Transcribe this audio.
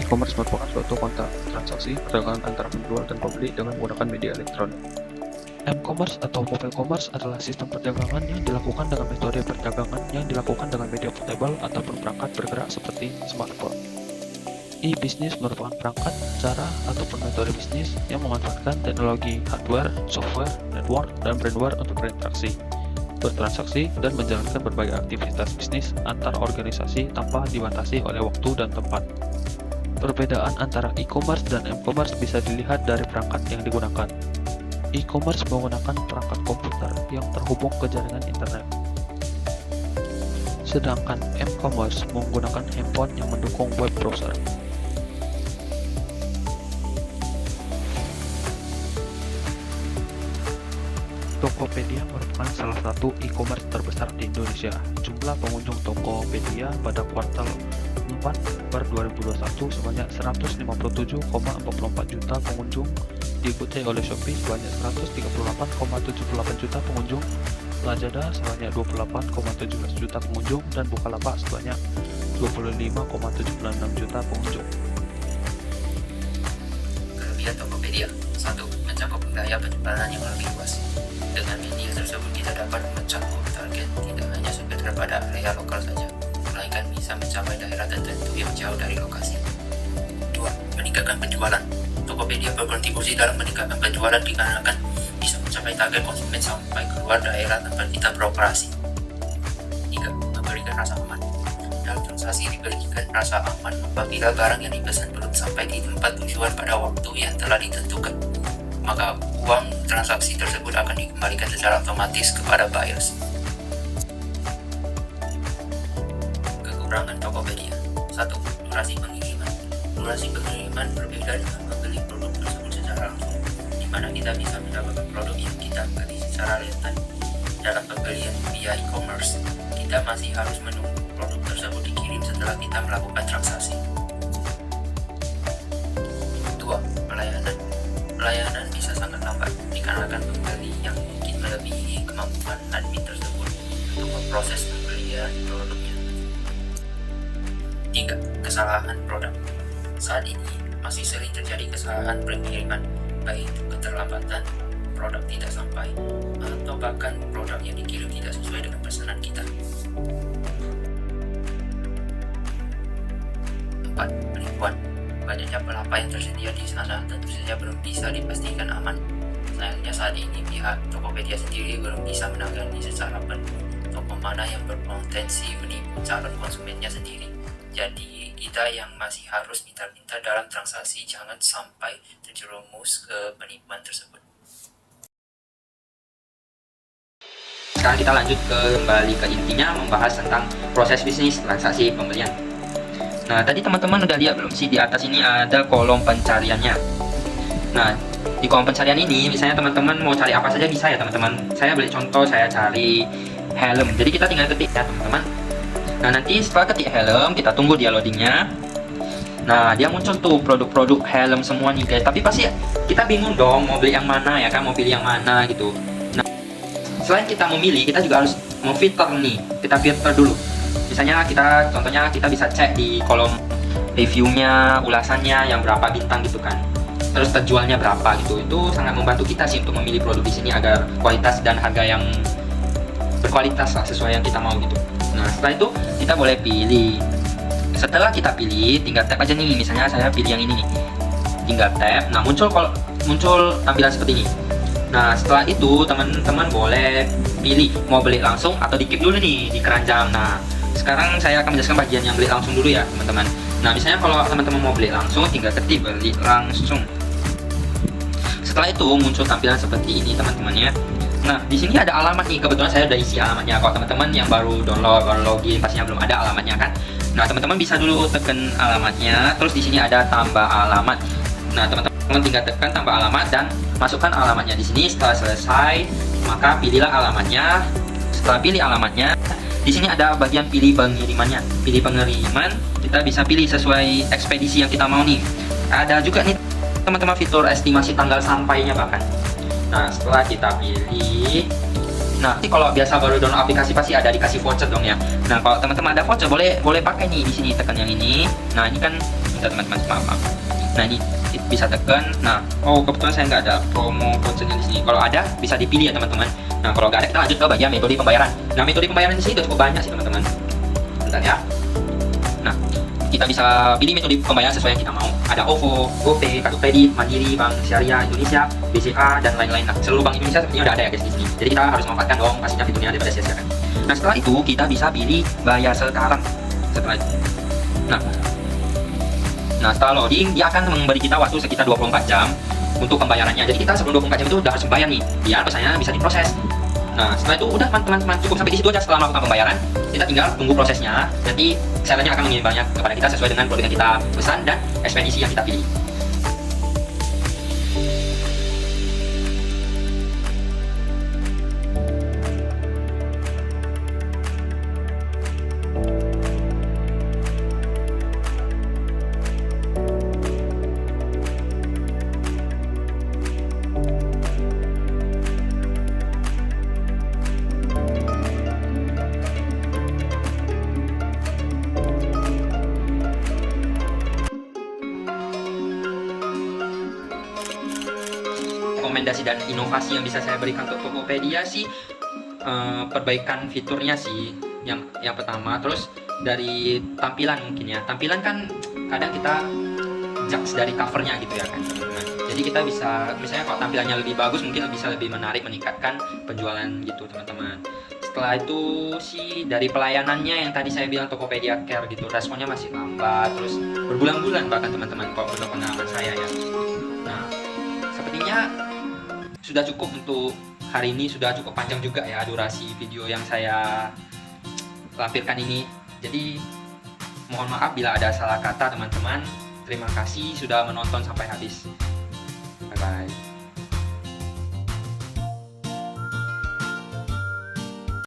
E-commerce merupakan suatu kontak transaksi perdagangan antara penjual dan pembeli dengan menggunakan media elektronik. M-commerce atau mobile commerce adalah sistem perdagangan yang dilakukan dengan metode perdagangan yang dilakukan dengan media portable ataupun perangkat bergerak seperti smartphone. E-business merupakan perangkat, cara, ataupun metode bisnis yang memanfaatkan teknologi hardware, software, network, dan brandware untuk bertransaksi, dan menjalankan berbagai aktivitas bisnis antar organisasi tanpa dibatasi oleh waktu dan tempat. Perbedaan antara e-commerce dan m-commerce bisa dilihat dari perangkat yang digunakan. E-commerce menggunakan perangkat komputer yang terhubung ke jaringan internet. Sedangkan m-commerce menggunakan handphone yang mendukung web browser. Tokopedia merupakan salah satu e-commerce terbesar di Indonesia. Jumlah pengunjung Tokopedia pada kuartal 4 per 2021 sebanyak 157,44 juta pengunjung, diikuti oleh Shopee sebanyak 138,78 juta pengunjung, Lazada sebanyak 28,17 juta pengunjung, dan Bukalapak sebanyak 25,76 juta pengunjung. Kelebihan Tokopedia: 1. Mencakup wilayah penyebaran yang lebih luas. Dengan media tersebut kita dapat mencakup target tidak hanya sekedar pada area lokal saja, melainkan bisa mencapai daerah tertentu yang jauh dari lokasi. 2. Meningkatkan penjualan. Tokopedia berkontribusi dalam meningkatkan penjualan dikarenakan bisa mencapai target konsumen sampai keluar daerah tempat kita beroperasi. 3. Memberikan rasa aman. Dalam transaksi diberikan rasa aman apabila barang yang dipesan belum sampai di tempat tujuan pada waktu yang telah ditentukan, maka uang transaksi tersebut akan dikembalikan secara otomatis kepada buyers. Kekurangan Tokopedia: 1. Durasi pengiriman. Durasi pengiriman berbeda dengan membeli produk tersebut secara langsung, di mana kita bisa mendapatkan produk yang kita beli secara real time. Dalam pembelian via e-commerce, kita masih harus menunggu produk tersebut dikirim setelah kita melakukan transaksi. 2. Pelayanan. Pelayanan bisa sangat lambat dikarenakan pembeli yang mungkin melebihi kemampuan admin tersebut untuk memproses pembelian produknya. 3. Kesalahan produk. Saat ini masih sering terjadi kesalahan pengiriman, baik itu keterlambatan, produk tidak sampai, atau bahkan produk yang dikirim tidak sesuai dengan pesanan kita. 4. Penipuan. Banyaknya pelapa yang tersedia di sana tentu saja belum bisa dipastikan aman. Sayangnya saat ini pihak Tokopedia sendiri belum bisa menangani secara penuh toko mana yang berpotensi menipu calon konsumennya sendiri. Jadi kita yang masih harus pintar-pintar dalam transaksi jangan sampai terjerumus ke penipuan tersebut. Sekarang kita lanjut kembali ke intinya, membahas tentang proses bisnis transaksi pembelian. Nah, tadi teman-teman udah lihat belum sih, di atas ini ada kolom pencariannya. Nah, di kolom pencarian ini misalnya teman-teman mau cari apa saja bisa ya teman-teman. Saya beri contoh, saya cari helm. Jadi kita tinggal ketik ya teman-teman. Nah, nanti setelah ketik helm, kita tunggu dia loadingnya. Nah, dia muncul tuh produk-produk helm semua nih guys. Tapi pasti kita bingung dong mau beli yang mana ya kan, mau pilih yang mana gitu. Nah, selain kita memilih, kita juga harus mau filter nih. Kita filter dulu. Misalnya contohnya kita bisa cek di kolom reviewnya, ulasannya yang berapa bintang gitu kan. Terus terjualnya berapa gitu. Itu sangat membantu kita sih untuk memilih produk di sini agar kualitas dan harga yang berkualitas lah, sesuai yang kita mau gitu. Nah, setelah itu kita boleh pilih. Setelah kita pilih, tinggal tap aja nih. Misalnya saya pilih yang ini nih. Tinggal tap. Nah, muncul tampilan seperti ini. Nah, setelah itu teman-teman boleh pilih mau beli langsung atau di keep dulu nih di keranjang. Nah, sekarang saya akan menjelaskan bagian yang beli langsung dulu ya teman-teman. Nah, misalnya kalau teman-teman mau beli langsung, tinggal ketik beli langsung. Setelah itu muncul tampilan seperti ini teman-teman ya. Nah, di sini ada alamat nih, kebetulan saya udah isi alamatnya. Kalau teman-teman yang baru download, baru login, pastinya belum ada alamatnya kan. Nah, teman-teman bisa dulu tekan alamatnya, terus di sini ada tambah alamat. Nah, teman-teman tinggal tekan tambah alamat dan masukkan alamatnya di sini. Setelah selesai, maka pilihlah alamatnya. Setelah pilih alamatnya, di sini ada bagian pilih pengirimannya. Pilih pengiriman, kita bisa pilih sesuai ekspedisi yang kita mau nih. Ada juga nih teman-teman fitur estimasi tanggal sampainya bahkan. Nah, setelah kita pilih, Nah, nanti kalau biasa baru download aplikasi pasti ada dikasih voucher dong ya. Nah, kalau teman-teman ada voucher boleh pakai nih di sini, tekan yang ini. Nah, ini kan bentar teman-teman, maaf. Nah, ini bisa tekan. Nah, kebetulan saya nggak ada promo vouchernya di sini. Kalau ada bisa dipilih ya teman-teman. Nah, kalau nggak ada kita lanjut ke bagian metode pembayaran. Nah, metode pembayaran di sini udah cukup banyak sih teman-teman. Bentar ya. Nah, kita bisa pilih metode pembayaran sesuai yang kita mau. Ada OVO, GoPay, kartu kredit, Mandiri, Bank Syariah Indonesia, BCA, dan lain-lain. Nah, seluruh bank Indonesia sepertinya udah ada ya guys di sini. Jadi kita harus memanfaatkan dong pastinya fiturnya daripada sia-siakan. Nah, setelah itu kita bisa pilih bayar sekarang. Setelah itu. Nah, setelah loading dia akan memberi kita waktu sekitar 24 jam untuk pembayarannya. Jadi kita sebelum 24 jam itu udah harus membayar nih, biar pesannya bisa diproses. Nah, setelah itu udah teman-teman cukup sampai di situ aja. Setelah melakukan pembayaran, kita tinggal tunggu prosesnya. Nanti sellernya akan mengirimkannya kepada kita sesuai dengan produk yang kita pesan dan ekspedisi yang kita pilih. Rekomendasi dan inovasi yang bisa saya berikan untuk Tokopedia sih, perbaikan fiturnya sih yang pertama. Terus dari tampilan mungkin ya, tampilan kan kadang kita judge dari covernya gitu ya kan teman-teman. Jadi kita bisa misalnya kalau tampilannya lebih bagus mungkin bisa lebih menarik, meningkatkan penjualan gitu teman-teman. Setelah itu sih dari pelayanannya yang tadi saya bilang Tokopedia Care gitu, responnya masih lambat, terus berbulan-bulan bahkan teman-teman kalau menurut pengalaman saya ya. Nah, sepertinya sudah cukup untuk hari ini, sudah cukup panjang juga ya durasi video yang saya lampirkan ini. Jadi mohon maaf bila ada salah kata teman-teman. Terima kasih sudah menonton sampai habis. Bye bye.